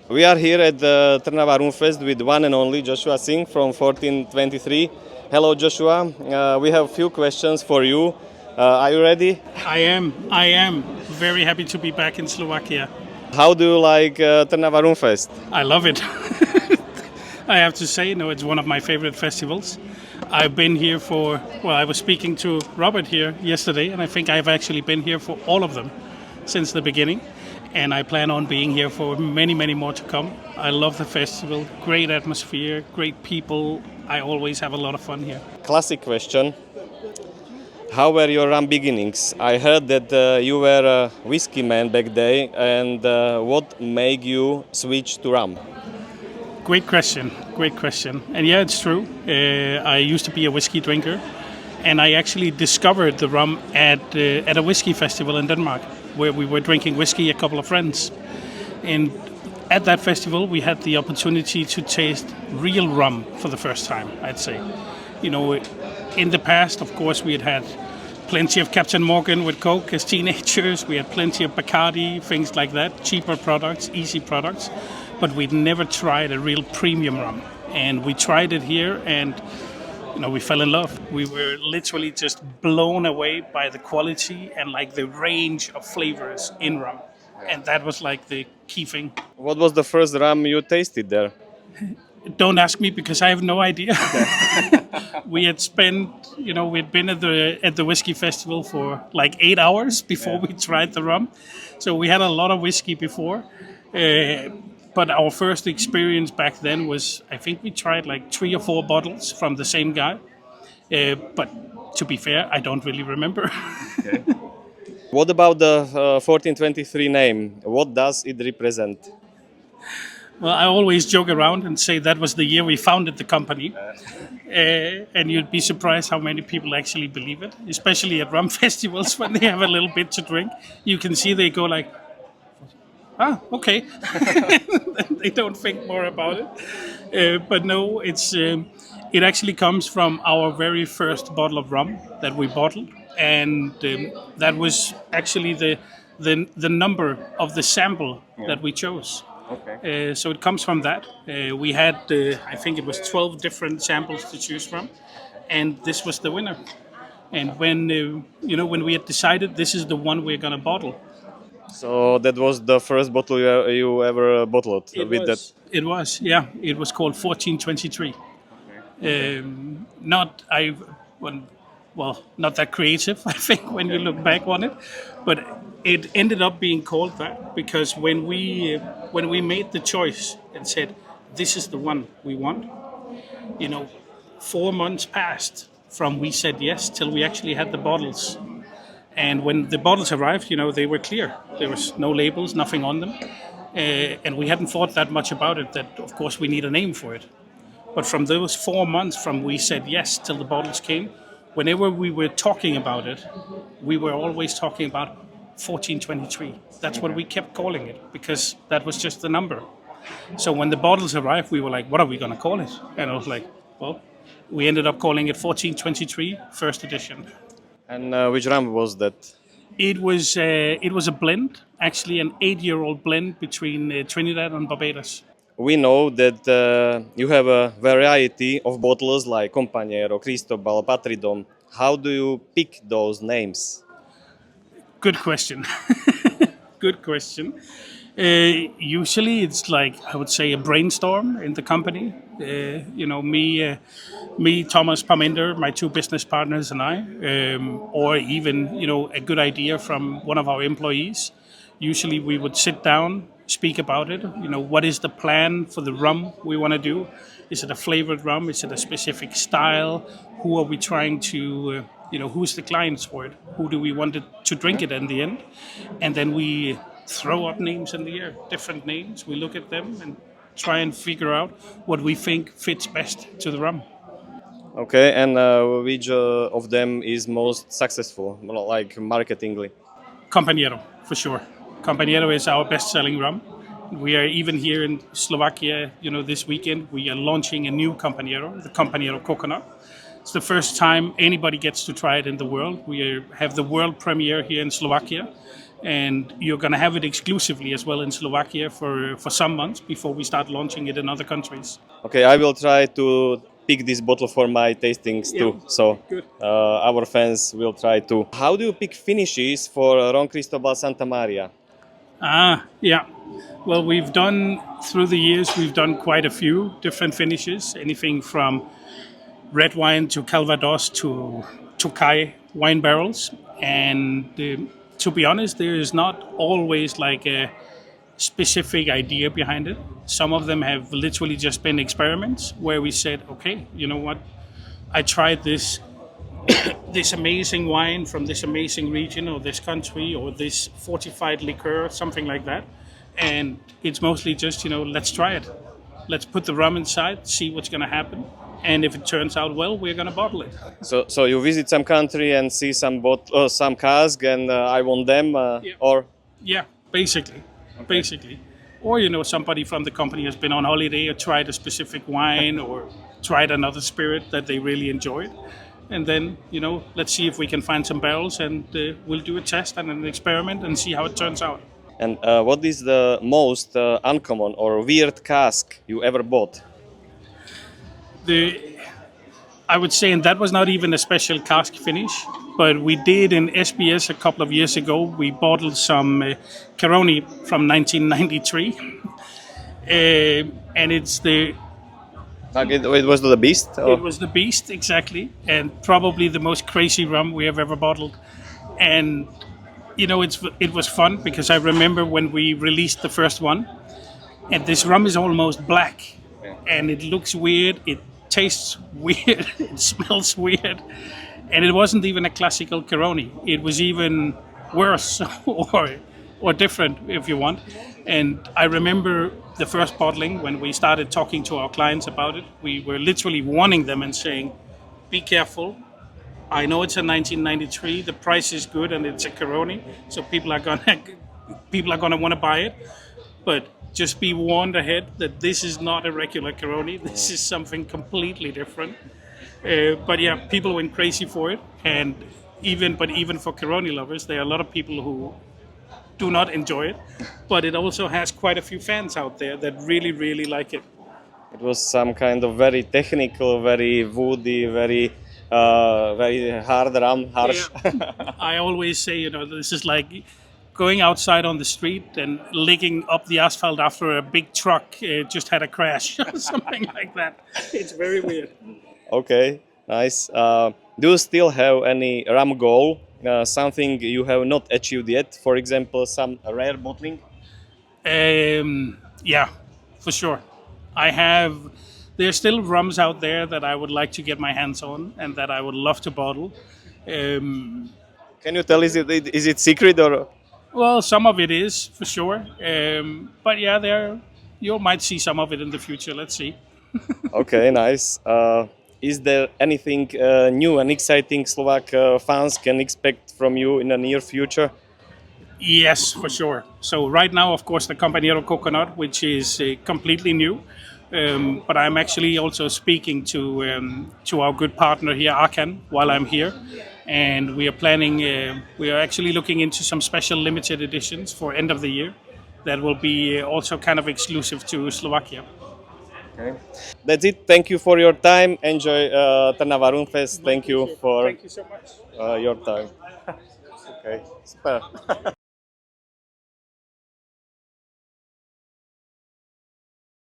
We are here at the Trnava Rumfest with one and only Joshua Singh from 1423. Hello Joshua, we have a few questions for you. Are you ready? I am very happy to be back in Slovakia. How do you like Trnava Rumfest? I love it. I have to say, it's one of my favorite festivals. I've been here I was speaking to Robert here yesterday, and I think I've actually been here for all of them since the beginning. And I plan on being here for many, many more to come. I love the festival, great atmosphere, great people. I always have a lot of fun here. Classic question. How were your rum beginnings? I heard that you were a whiskey man back then, and what made you switch to rum? Great question. And yeah, it's true. I used to be a whiskey drinker, and I actually discovered the rum at a whiskey festival in Denmark, where we were drinking whiskey, a couple of friends. And at that festival, we had the opportunity to taste real rum for the first time, I'd say. In the past, of course, we had plenty of Captain Morgan with Coke as teenagers. We had plenty of Bacardi, things like that, cheaper products, easy products. But we'd never tried a real premium rum. And we tried it here, and we fell in love. We were literally just blown away by the quality and the range of flavors in rum. And that was the key thing. What was the first rum you tasted there? Don't ask me because I have no idea. We had spent, we'd been at the whiskey festival for 8 hours before we tried the rum. So we had a lot of whiskey before. But our first experience back then was, I think we tried 3 or 4 bottles from the same guy. But to be fair, I don't really remember. Okay. What about the 1423 name? What does it represent? Well, I always joke around and say that was the year we founded the company. And you'd be surprised how many people actually believe it, especially at rum festivals when they have a little bit to drink. You can see they go okay. They don't think more about it. But no, it actually comes from our very first bottle of rum that we bottled. And that was actually the number of the sample that we chose. Okay. So it comes from that. We had, I think it was 12 different samples to choose from. And this was the winner. And when we had decided this is the one we're going to bottle. So that was the first bottle you ever bottled with that? It was, yeah. It was called 1423. Okay. Not that creative, I think, when you look back on it. But it ended up being called that because when we made the choice and said, this is the one we want, 4 months passed from we said yes till we actually had the bottles. And when the bottles arrived, they were clear. There was no labels, nothing on them. And we hadn't thought that much about it, that of course we need a name for it. But from those 4 months from we said yes till the bottles came, whenever we were talking about it, we were always talking about 1423. That's what we kept calling it, because that was just the number. So when the bottles arrived, we were like, what are we going to call it? And I was like, we ended up calling it 1423 first edition. And which rum was that? It was a blend, actually an 8-year-old blend between Trinidad and Barbados. We know that you have a variety of bottles like Compañero, Cristobal, Patridom. How do you pick those names? Good question. Good question. Usually it's I would say, a brainstorm in the company. Me, Thomas Parmenter, my 2 business partners and I, or even, a good idea from one of our employees. Usually we would sit down, speak about it. What is the plan for the rum we want to do? Is it a flavored rum? Is it a specific style? Who are we trying to, who's the clients for it? Who do we want to drink it in the end? And then we throw up names in the air, different names. We look at them and try and figure out what we think fits best to the rum. Okay, and which of them is most successful, marketingly? Compañero, for sure. Compañero is our best-selling rum. We are even here in Slovakia, this weekend, we are launching a new Compañero, the Compañero Coconut. It's the first time anybody gets to try it in the world. We have the world premiere here in Slovakia. and you're going to have it exclusively as well in Slovakia for some months before we start launching it in other countries. Okay, I will try to pick this bottle for my tastings too. So Good. our fans will try too. How do you pick finishes for Ron Cristobal Santa Maria? Yeah. Well, through the years, we've done quite a few different finishes, anything from red wine to Calvados to Tokai wine barrels. And to be honest, there is not always like a specific idea behind it. Some of them have literally just been experiments where we said, okay, you know what, I tried this this amazing wine from this amazing region or this country or this fortified liqueur, something like that. And it's mostly just, let's try it. Let's put the rum inside, see what's going to happen. And if it turns out well, we're going to bottle it. So you visit some country and see some some cask, and I want them, or Yeah, basically. Or, somebody from the company has been on holiday or tried a specific wine or tried another spirit that they really enjoyed. And then, let's see if we can find some barrels, and we'll do a test and an experiment and see how it turns out. And what is the most uncommon or weird cask you ever bought? I would say, and that was not even a special cask finish, but we did in SBS a couple of years ago, we bottled some Caroni from 1993. And it's It was the Beast? Or? It was the Beast, exactly, and probably the most crazy rum we have ever bottled. And it was fun because I remember when we released the first one, and this rum is almost black, and it looks weird, it tastes weird, it smells weird, and it wasn't even a classical Caroni. It was even worse or different, if you want. And I remember the first bottling, when we started talking to our clients about it, we were literally warning them and saying, be careful. I know it's a 1993, the price is good, and it's a Caroni, so people are gonna want to buy it. But just be warned ahead that this is not a regular Caroni. This is something completely different. But yeah, people went crazy for it, and even for Caroni lovers, there are a lot of people who do not enjoy it, but it also has quite a few fans out there that really, really like it. It was some kind of very technical, very woody, very hard rum, harsh. Yeah. I always say, this is like going outside on the street and licking up the asphalt after a big truck just had a crash, something like that. It's very weird. Okay, nice. Do you still have any rum goal? Something you have not achieved yet? For example, some rare bottling? Yeah, for sure. There's still rums out there that I would like to get my hands on and that I would love to bottle. Can you tell, is it secret or? Well, some of it is, for sure. But yeah, you might see some of it in the future. Let's see. Okay, nice. Is there anything new and exciting Slovak fans can expect from you in the near future? Yes, for sure. So right now, of course, the Campanero coconut, which is completely new. But I'm actually also speaking to our good partner here, Akan, while I'm here. And we are actually looking into some special limited editions for end of the year that will be also kind of exclusive to Slovakia. Okay. That's it. Thank you for your time. Enjoy Trnava Rum Fest. Thank you for so much. your time. Okay, super.